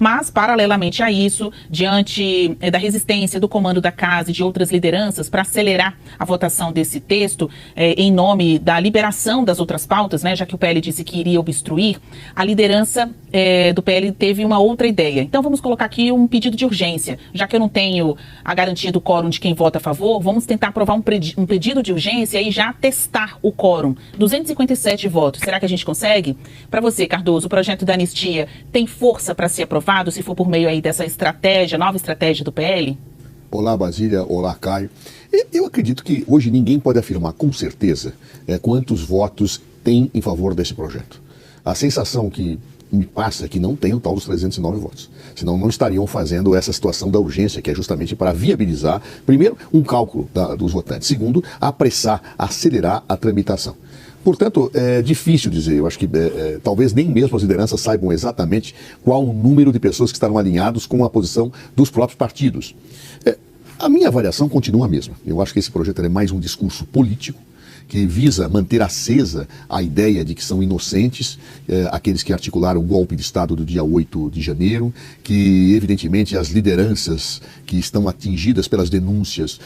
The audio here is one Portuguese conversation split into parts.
Mas, paralelamente a isso, diante da resistência do comando da casa e de outras lideranças para acelerar a votação desse texto, em nome da liberação das outras pautas, né, já que o PL disse que iria obstruir, a liderança do PL teve uma outra ideia. Então vamos colocar aqui um pedido de urgência. Já que eu não tenho a garantia do quórum de quem vota a favor, vamos tentar aprovar um pedido de urgência e já testar o quórum. 257 votos. Será que a gente consegue? Para você, Cardoso, o projeto da anistia tem força para ser aprovado, se for por meio aí dessa estratégia, nova estratégia do PL? Olá, Basília. Olá, Caio. Eu acredito que hoje ninguém pode afirmar com certeza quantos votos tem em favor desse projeto. A sensação que me passa que não tem o tal dos 309 votos. Senão não estariam fazendo essa situação da urgência, que é justamente para viabilizar, primeiro, um cálculo dos votantes. Segundo, apressar, acelerar a tramitação. Portanto, é difícil dizer. Eu acho que talvez nem mesmo as lideranças saibam exatamente qual o número de pessoas que estarão alinhados com a posição dos próprios partidos. A minha avaliação continua a mesma. Eu acho que esse projeto é mais um discurso político, que visa manter acesa a ideia de que são inocentes aqueles que articularam o golpe de Estado do dia 8 de janeiro, que evidentemente as lideranças que estão atingidas pelas denúncias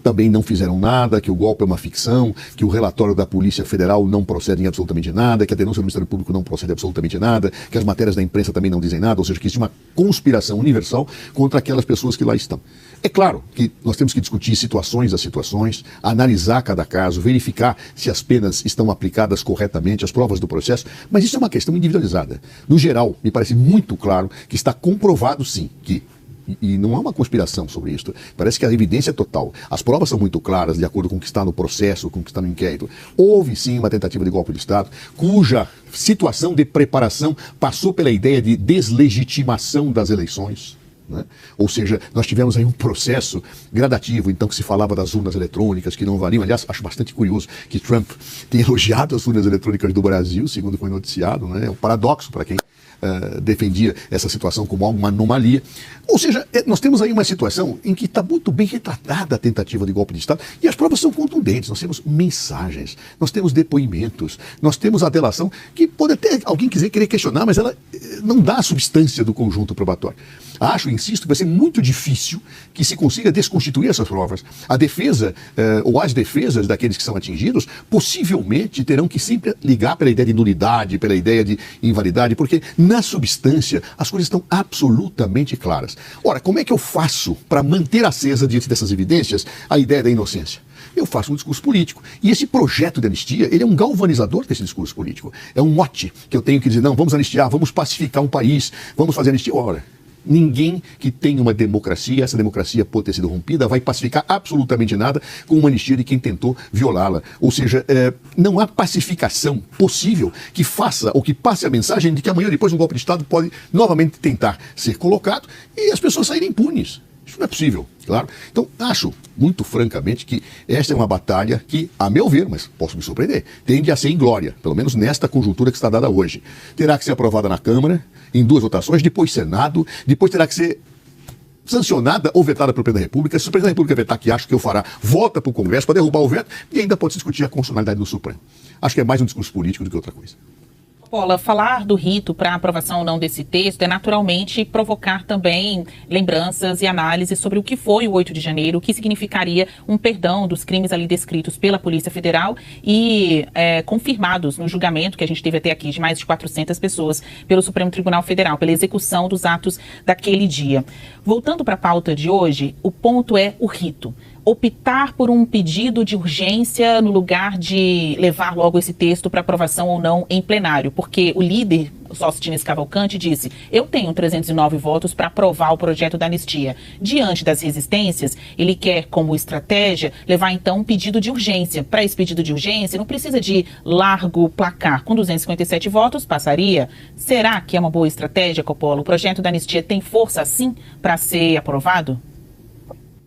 também não fizeram nada, que o golpe é uma ficção, que o relatório da Polícia Federal não procede em absolutamente nada, que a denúncia do Ministério Público não procede absolutamente nada, que as matérias da imprensa também não dizem nada, ou seja, que existe uma conspiração universal contra aquelas pessoas que lá estão. É claro que nós temos que discutir situações a situações, analisar cada caso, verificar se as penas estão aplicadas corretamente, as provas do processo, mas isso é uma questão individualizada. No geral, me parece muito claro que está comprovado, sim, que, e não há uma conspiração sobre isso, parece que a evidência é total. As provas são muito claras, de acordo com o que está no processo, com o que está no inquérito. Houve, sim, uma tentativa de golpe de Estado, cuja situação de preparação passou pela ideia de deslegitimação das eleições. Né? Ou seja, nós tivemos aí um processo gradativo, então, que se falava das urnas eletrônicas que não valiam. Aliás, acho bastante curioso que Trump tenha elogiado as urnas eletrônicas do Brasil, segundo foi noticiado, né? É um paradoxo para quem defendia essa situação como uma anomalia. Ou seja, nós temos aí uma situação em que está muito bem retratada a tentativa de golpe de Estado e as provas são contundentes. Nós temos mensagens, nós temos depoimentos, nós temos a delação que pode até alguém querer questionar, mas ela não dá a substância do conjunto probatório. Acho, insisto, que vai ser muito difícil que se consiga desconstituir essas provas. A defesa, ou as defesas daqueles que são atingidos, possivelmente terão que sempre ligar pela ideia de nulidade, pela ideia de invalidade, porque na substância as coisas estão absolutamente claras. Ora, como é que eu faço para manter acesa diante dessas evidências a ideia da inocência? Eu faço um discurso político. E esse projeto de anistia, ele é um galvanizador desse discurso político. É um mote que eu tenho que dizer, não, vamos anistiar, vamos pacificar um país, vamos fazer anistia. Ora, ninguém que tem uma democracia, essa democracia pode ter sido rompida, vai pacificar absolutamente nada com uma anistia de quem tentou violá-la. Ou seja, não há pacificação possível que faça ou que passe a mensagem de que amanhã depois um golpe de Estado pode novamente tentar ser colocado e as pessoas saírem impunes. Isso não é possível, claro. Então, acho, muito francamente, que esta é uma batalha que, a meu ver, mas posso me surpreender, tende a ser inglória, pelo menos nesta conjuntura que está dada hoje. Terá que ser aprovada na Câmara, em 2 votações, depois Senado, depois terá que ser sancionada ou vetada pelo Presidente da República. Se o Presidente da República vetar, que acho que eu fará, volta para o Congresso para derrubar o veto e ainda pode se discutir a constitucionalidade do Supremo. Acho que é mais um discurso político do que outra coisa. Paula, falar do rito para aprovação ou não desse texto é naturalmente provocar também lembranças e análises sobre o que foi o 8 de janeiro, o que significaria um perdão dos crimes ali descritos pela Polícia Federal e confirmados no julgamento que a gente teve até aqui de mais de 400 pessoas pelo Supremo Tribunal Federal, pela execução dos atos daquele dia. Voltando para a pauta de hoje, o ponto é o rito. Optar por um pedido de urgência no lugar de levar logo esse texto para aprovação ou não em plenário, porque o líder, o Sóstenes Cavalcante, disse: eu tenho 309 votos para aprovar o projeto da anistia. Diante das resistências, ele quer, como estratégia, levar então um pedido de urgência. Para esse pedido de urgência, não precisa de largo placar. Com 257 votos, passaria. Será que é uma boa estratégia, Coppola? O projeto da anistia tem força, sim, para ser aprovado?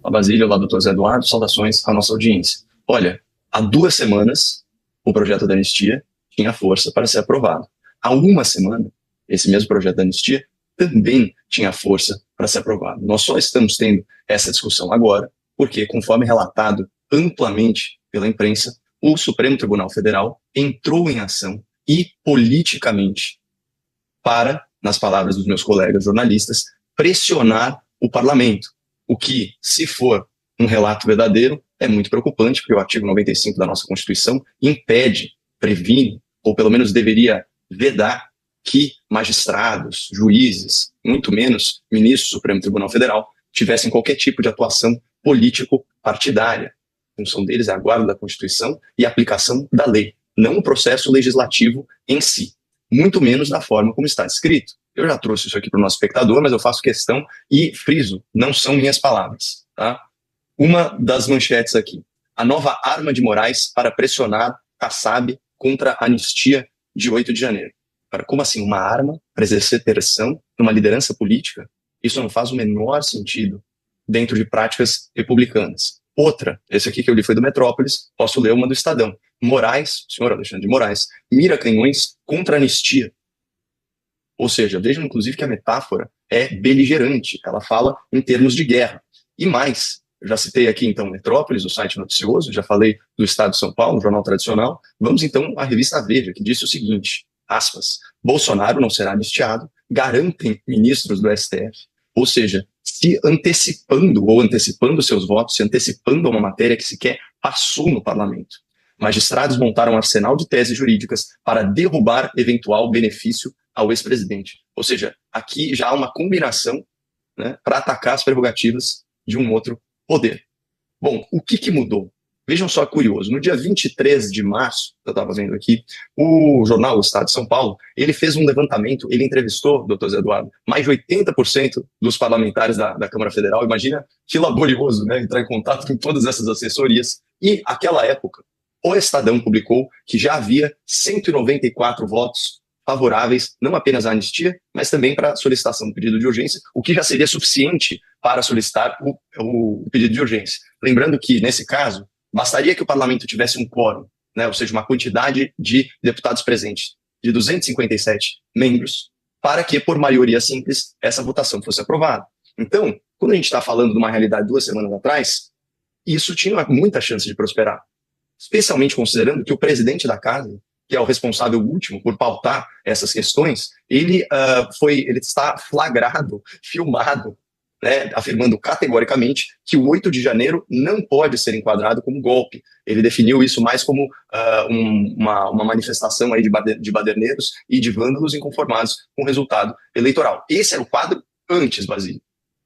Olá, Basília, olá, doutor Zé Eduardo, saudações à nossa audiência. Olha, há 2 semanas, o projeto da anistia tinha força para ser aprovado. Há 1 semana, esse mesmo projeto da anistia também tinha força para ser aprovado. Nós só estamos tendo essa discussão agora porque, conforme relatado amplamente pela imprensa, o Supremo Tribunal Federal entrou em ação e politicamente para nas palavras dos meus colegas jornalistas, pressionar o parlamento. O que, se for um relato verdadeiro, é muito preocupante, porque o artigo 95 da nossa Constituição impede, previne, ou pelo menos deveria vedar que magistrados, juízes, muito menos ministros do Supremo Tribunal Federal, tivessem qualquer tipo de atuação político-partidária. A função deles é a guarda da Constituição e a aplicação da lei, não o processo legislativo em si, muito menos da forma como está escrito. Eu já trouxe isso aqui para o nosso espectador, mas eu faço questão e friso, não são minhas palavras, tá? Uma das manchetes aqui: a nova arma de Moraes para pressionar Kassab contra a anistia de 8 de janeiro. Como assim, uma arma para exercer pressão numa liderança política? Isso não faz o menor sentido dentro de práticas republicanas. Outra, esse aqui que eu li foi do Metrópolis, posso ler uma do Estadão. Moraes, senhor Alexandre de Moraes, mira canhões contra a anistia. Ou seja, vejam inclusive que a metáfora é beligerante, ela fala em termos de guerra. E mais, eu já citei aqui então Metrópolis, o site noticioso, já falei do Estado de São Paulo, jornal tradicional. Vamos então à revista Veja, que disse o seguinte, aspas, Bolsonaro não será anistiado, garantem ministros do STF. Ou seja, se antecipando ou antecipando seus votos, se antecipando a uma matéria que sequer passou no parlamento. Magistrados montaram um arsenal de teses jurídicas para derrubar eventual benefício ao ex-presidente. Ou seja, aqui já há uma combinação, né, para atacar as prerrogativas de um outro poder. Bom, o que mudou? Vejam só, curioso, no dia 23 de março, eu estava vendo aqui, o jornal O Estado de São Paulo, ele fez um levantamento, ele entrevistou, doutor Zé Eduardo, mais de 80% dos parlamentares da Câmara Federal. Imagina que laborioso, né, entrar em contato com todas essas assessorias. E, naquela época, o Estadão publicou que já havia 194 votos favoráveis, não apenas à anistia, mas também para a solicitação do pedido de urgência, o que já seria suficiente para solicitar o pedido de urgência. Lembrando que, nesse caso, bastaria que o parlamento tivesse um quórum, né, ou seja, uma quantidade de deputados presentes de 257 membros, para que, por maioria simples, essa votação fosse aprovada. Então, quando a gente está falando de uma realidade 2 semanas atrás, isso tinha muita chance de prosperar, especialmente considerando que o presidente da casa, que é o responsável último por pautar essas questões, ele está flagrado, filmado, né, afirmando categoricamente que o 8 de janeiro não pode ser enquadrado como golpe. Ele definiu isso mais como uma manifestação aí de baderneiros e de vândalos inconformados com o resultado eleitoral. Esse era o quadro antes, Basílio.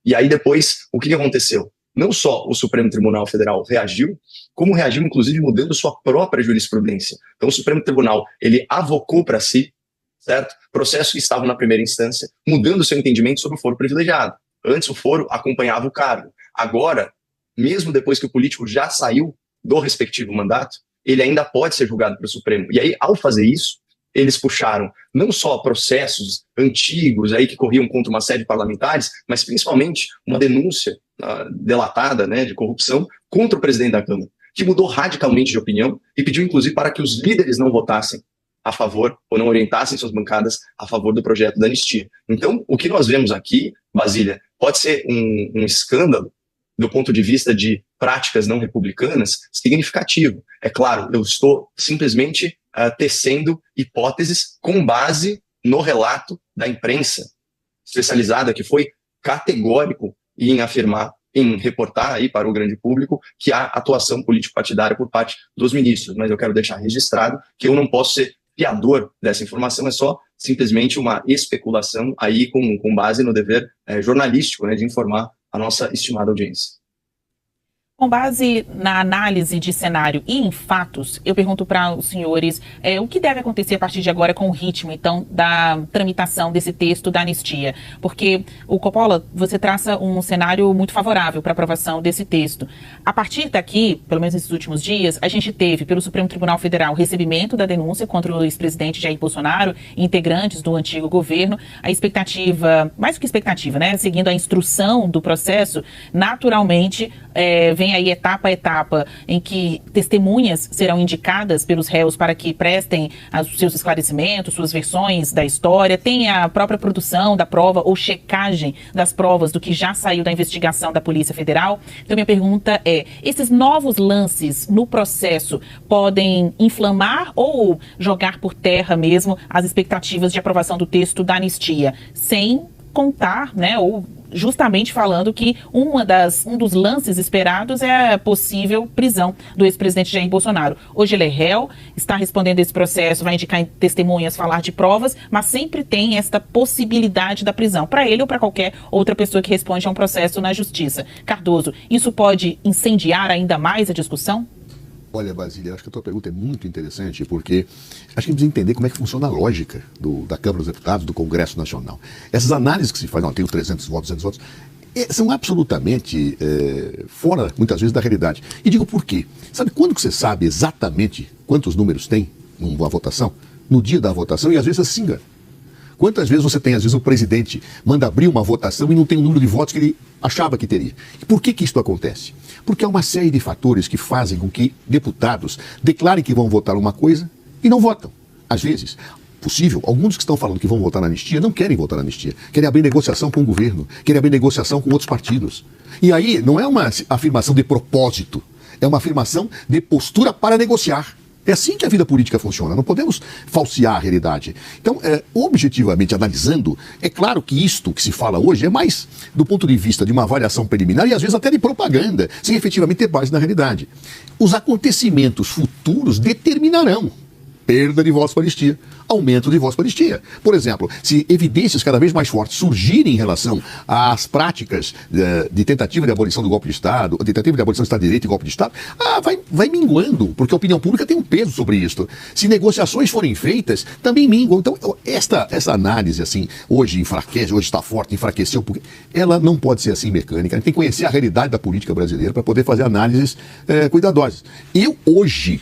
E aí depois, o que aconteceu? Não só o Supremo Tribunal Federal reagiu, como reagiu inclusive mudando sua própria jurisprudência. Então o Supremo Tribunal, ele avocou para si, certo? Processos que estavam na primeira instância, mudando seu entendimento sobre o foro privilegiado. Antes o foro acompanhava o cargo. Agora, mesmo depois que o político já saiu do respectivo mandato, ele ainda pode ser julgado pelo Supremo. E aí, ao fazer isso, eles puxaram não só processos antigos aí que corriam contra uma série de parlamentares, mas principalmente uma denúncia delatada, né, de corrupção contra o presidente da Câmara, que mudou radicalmente de opinião e pediu inclusive para que os líderes não votassem a favor ou não orientassem suas bancadas a favor do projeto da anistia. Então, o que nós vemos aqui, Basília, pode ser um escândalo do ponto de vista de práticas não republicanas significativo. É claro, eu estou simplesmente tecendo hipóteses com base no relato da imprensa especializada, que foi categórico em afirmar, em reportar aí para o grande público que há atuação político-partidária por parte dos ministros. Mas eu quero deixar registrado que eu não posso ser fiador dessa informação, é só simplesmente uma especulação aí com base no dever jornalístico, né, de informar a nossa estimada audiência. Com base na análise de cenário e em fatos, eu pergunto para os senhores o que deve acontecer a partir de agora com o ritmo, então, da tramitação desse texto da anistia. Porque, o Coppola, você traça um cenário muito favorável para a aprovação desse texto. A partir daqui, pelo menos nesses últimos dias, a gente teve, pelo Supremo Tribunal Federal, o recebimento da denúncia contra o ex-presidente Jair Bolsonaro e integrantes do antigo governo. A expectativa, mais do que expectativa, né, seguindo a instrução do processo, naturalmente, vem vem aí etapa a etapa em que testemunhas serão indicadas pelos réus para que prestem os seus esclarecimentos, suas versões da história, tem a própria produção da prova ou checagem das provas do que já saiu da investigação da Polícia Federal. Então, minha pergunta é, esses novos lances no processo podem inflamar ou jogar por terra mesmo as expectativas de aprovação do texto da anistia, sem contar, né, ou justamente falando que um dos lances esperados é a possível prisão do ex-presidente Jair Bolsonaro. Hoje ele é réu, está respondendo esse processo, vai indicar em testemunhas, falar de provas, mas sempre tem esta possibilidade da prisão, para ele ou para qualquer outra pessoa que responde a um processo na justiça. Cardoso, isso pode incendiar ainda mais a discussão? Olha, Basília, acho que a tua pergunta é muito interessante, porque acho que a gente precisa entender como é que funciona a lógica da Câmara dos Deputados, do Congresso Nacional. Essas análises que se fazem, tem os 300 votos, 200 votos, são absolutamente fora, muitas vezes, da realidade. E digo por quê? Sabe quando que você sabe exatamente quantos números tem numa votação? No dia da votação, e às vezes você se engana. Quantas vezes você tem, às vezes, o presidente manda abrir uma votação e não tem o número de votos que ele achava que teria? E por que isso acontece? Porque há uma série de fatores que fazem com que deputados declarem que vão votar uma coisa e não votam. Às vezes, possível, alguns que estão falando que vão votar na anistia não querem votar na anistia, querem abrir negociação com o governo, querem abrir negociação com outros partidos. E aí não é uma afirmação de propósito, é uma afirmação de postura para negociar. É assim que a vida política funciona, não podemos falsear a realidade. Então, objetivamente analisando, é claro que isto que se fala hoje é mais do ponto de vista de uma avaliação preliminar e às vezes até de propaganda, sem efetivamente ter base na realidade. Os acontecimentos futuros determinarão perda de votos para a anistia, aumento de votos para a anistia. Por exemplo, se evidências cada vez mais fortes surgirem em relação às práticas de tentativa de abolição do golpe de Estado, tentativa de abolição do Estado de Direito e golpe de Estado, vai minguando, porque a opinião pública tem um peso sobre isso. Se negociações forem feitas, também minguam. Então, essa análise, assim, hoje enfraquece, hoje está forte, enfraqueceu, porque ela não pode ser assim mecânica. A gente tem que conhecer a realidade da política brasileira para poder fazer análises cuidadosas. Eu, hoje,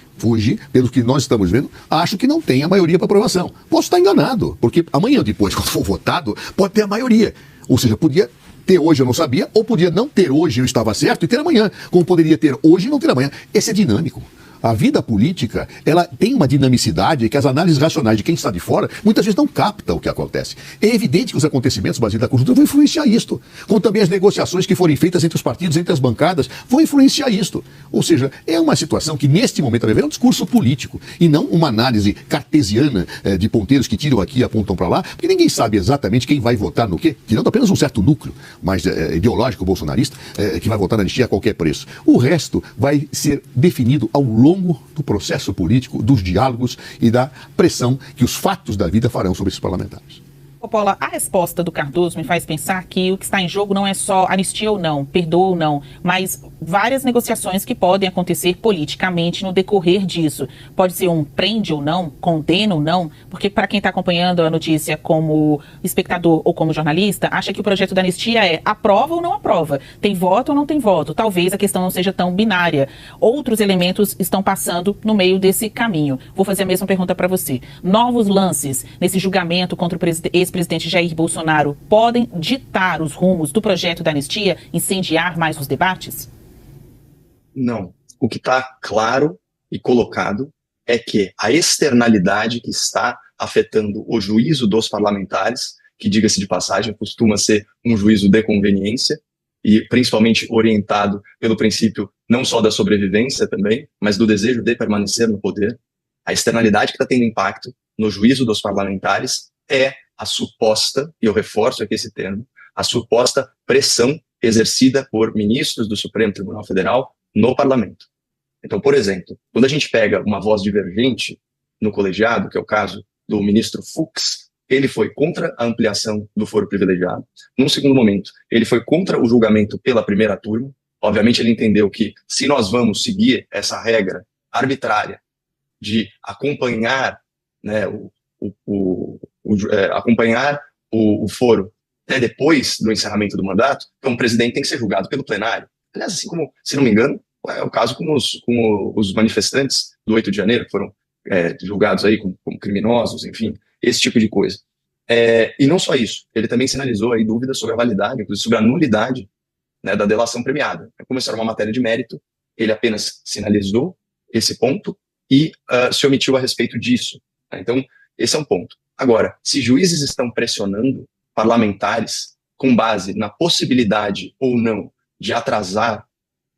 pelo que nós estamos vendo, acho que não tem a maioria para aprovação. Posso estar enganado, porque amanhã ou depois, quando for votado, pode ter a maioria. Ou seja, podia ter hoje, eu não sabia, ou podia não ter hoje, eu estava certo, e ter amanhã. Como poderia ter hoje e não ter amanhã. Esse é dinâmico. A vida política, ela tem uma dinamicidade que as análises racionais de quem está de fora muitas vezes não captam o que acontece. É evidente que os acontecimentos baseados da conjuntura vão influenciar isto, como também as negociações que forem feitas entre os partidos, entre as bancadas, vão influenciar isto. Ou seja, é uma situação que neste momento é um discurso político e não uma análise cartesiana de ponteiros que tiram aqui e apontam para lá, porque ninguém sabe exatamente quem vai votar no quê, tirando apenas um certo núcleo mais ideológico bolsonarista que vai votar na anistia a qualquer preço. O resto vai ser definido ao longo do processo político, dos diálogos e da pressão que os fatos da vida farão sobre esses parlamentares. Paula, a resposta do Cardoso me faz pensar que o que está em jogo não é só anistia ou não, perdoa ou não, mas várias negociações que podem acontecer politicamente no decorrer disso. Pode ser um prende ou não, condena ou não, porque para quem está acompanhando a notícia como espectador ou como jornalista, acha que o projeto da anistia é aprova ou não aprova, tem voto ou não tem voto. Talvez a questão não seja tão binária. Outros elementos estão passando no meio desse caminho. Vou fazer a mesma pergunta para você. Novos lances nesse julgamento contra o ex-presidente Jair Bolsonaro podem ditar os rumos do projeto da anistia, incendiar mais os debates? Não. O que está claro e colocado é que a externalidade que está afetando o juízo dos parlamentares, que, diga-se de passagem, costuma ser um juízo de conveniência e principalmente orientado pelo princípio não só da sobrevivência também, mas do desejo de permanecer no poder. A externalidade que está tendo impacto no juízo dos parlamentares é a suposta, e eu reforço aqui esse termo, a suposta pressão exercida por ministros do Supremo Tribunal Federal no parlamento. Então, por exemplo, quando a gente pega uma voz divergente no colegiado, que é o caso do ministro Fux, ele foi contra a ampliação do foro privilegiado. Num segundo momento, ele foi contra o julgamento pela primeira turma. Obviamente, ele entendeu que se nós vamos seguir essa regra arbitrária de acompanhar, né, acompanhar o foro até depois do encerramento do mandato, então o presidente tem que ser julgado pelo plenário. Aliás, assim como, se não me engano, é o caso com os manifestantes do 8 de janeiro, que foram julgados aí como criminosos, enfim, esse tipo de coisa. E não só isso, ele também sinalizou aí dúvidas sobre a validade, inclusive sobre a nulidade né, da delação premiada. Como isso era uma matéria de mérito, ele apenas sinalizou esse ponto e se omitiu a respeito disso. Né? Então, esse é um ponto. Agora, se juízes estão pressionando parlamentares com base na possibilidade ou não de atrasar,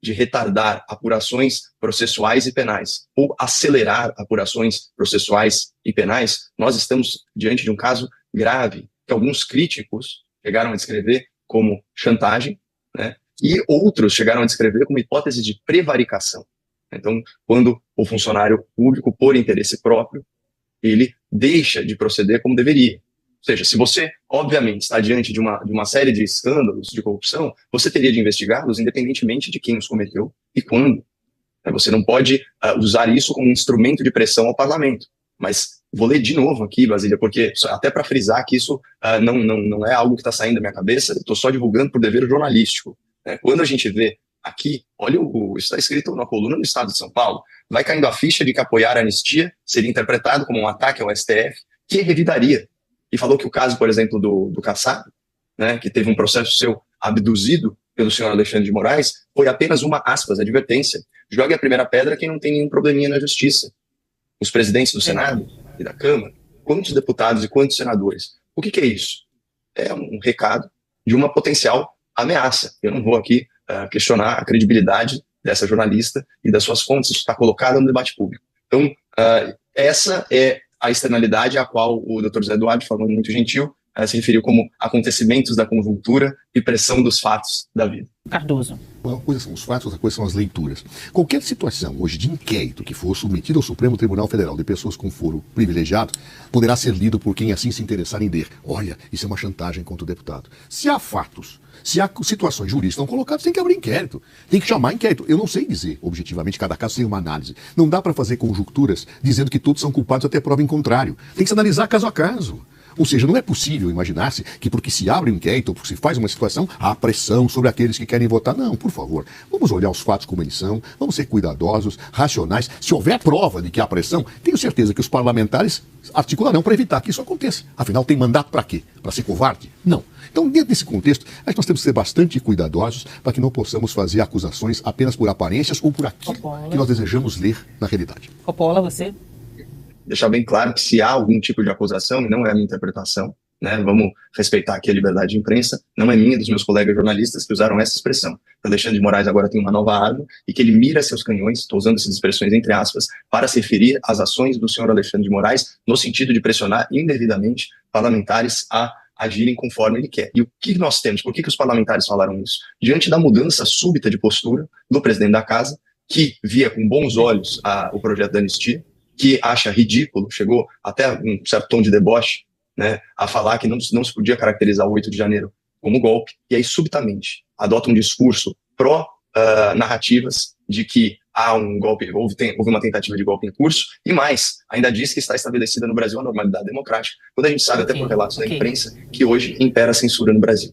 de retardar apurações processuais e penais, ou acelerar apurações processuais e penais, nós estamos diante de um caso grave, que alguns críticos chegaram a descrever como chantagem, né? E outros chegaram a descrever como hipótese de prevaricação. Então, quando o funcionário público, por interesse próprio, ele deixa de proceder como deveria. Ou seja, se você, obviamente, está diante de uma série de escândalos de corrupção, você teria de investigá-los independentemente de quem os cometeu e quando. Você não pode usar isso como um instrumento de pressão ao parlamento. Mas vou ler de novo aqui, Basília, porque até para frisar que isso não é algo que está saindo da minha cabeça, estou só divulgando por dever jornalístico. Quando a gente vê aqui, olha, isso está escrito na coluna do Estado de São Paulo, vai caindo a ficha de que apoiar a anistia seria interpretado como um ataque ao STF, que revidaria. E falou que o caso, por exemplo, do Kassab, né, que teve um processo seu abduzido pelo senhor Alexandre de Moraes, foi apenas uma, aspas, advertência. Jogue a primeira pedra quem não tem nenhum probleminha na justiça. Os presidentes do Senado e da Câmara, quantos deputados e quantos senadores? O que é isso? É um recado de uma potencial ameaça. Eu não vou aqui questionar a credibilidade dessa jornalista e das suas fontes, isso está colocado no debate público. Então, essa é a externalidade a qual o Dr. José Eduardo, falando muito gentil, se referiu como acontecimentos da conjuntura e pressão dos fatos da vida. Cardoso. Uma coisa são os fatos, outra coisa são as leituras. Qualquer situação hoje de inquérito que for submetida ao Supremo Tribunal Federal de pessoas com foro privilegiado poderá ser lido por quem assim se interessar em ler. Olha, isso é uma chantagem contra o deputado. Se há fatos, se há situações jurídicas não colocadas, tem que abrir inquérito. Tem que chamar inquérito. Eu não sei dizer, objetivamente, cada caso tem uma análise. Não dá para fazer conjunturas dizendo que todos são culpados até prova em contrário. Tem que se analisar caso a caso. Ou seja, não é possível imaginar-se que porque se abre um inquérito ou porque se faz uma situação, há pressão sobre aqueles que querem votar. Não, por favor, vamos olhar os fatos como eles são, vamos ser cuidadosos, racionais. Se houver prova de que há pressão, tenho certeza que os parlamentares articularão para evitar que isso aconteça. Afinal, tem mandato para quê? Para ser covarde? Não. Então, dentro desse contexto, acho que nós temos que ser bastante cuidadosos para que não possamos fazer acusações apenas por aparências ou por aquilo que nós desejamos ler na realidade. Coppola, você? Deixar bem claro que se há algum tipo de acusação, e não é a minha interpretação, né, vamos respeitar aqui a liberdade de imprensa, não é minha, dos meus colegas jornalistas que usaram essa expressão. Alexandre de Moraes agora tem uma nova arma e que ele mira seus canhões, estou usando essas expressões entre aspas, para se referir às ações do senhor Alexandre de Moraes no sentido de pressionar indevidamente parlamentares a agirem conforme ele quer. E o que nós temos? Por que os parlamentares falaram isso? Diante da mudança súbita de postura do presidente da casa, que via com bons olhos o projeto da anistia, que acha ridículo, chegou até um certo tom de deboche, né, a falar que não se podia caracterizar o 8 de janeiro como golpe, e aí subitamente adota um discurso pró-narrativas de que há um golpe, houve uma tentativa de golpe em curso, e mais, ainda diz que está estabelecida no Brasil a normalidade democrática, quando a gente sabe até por relatos da imprensa que hoje impera a censura no Brasil.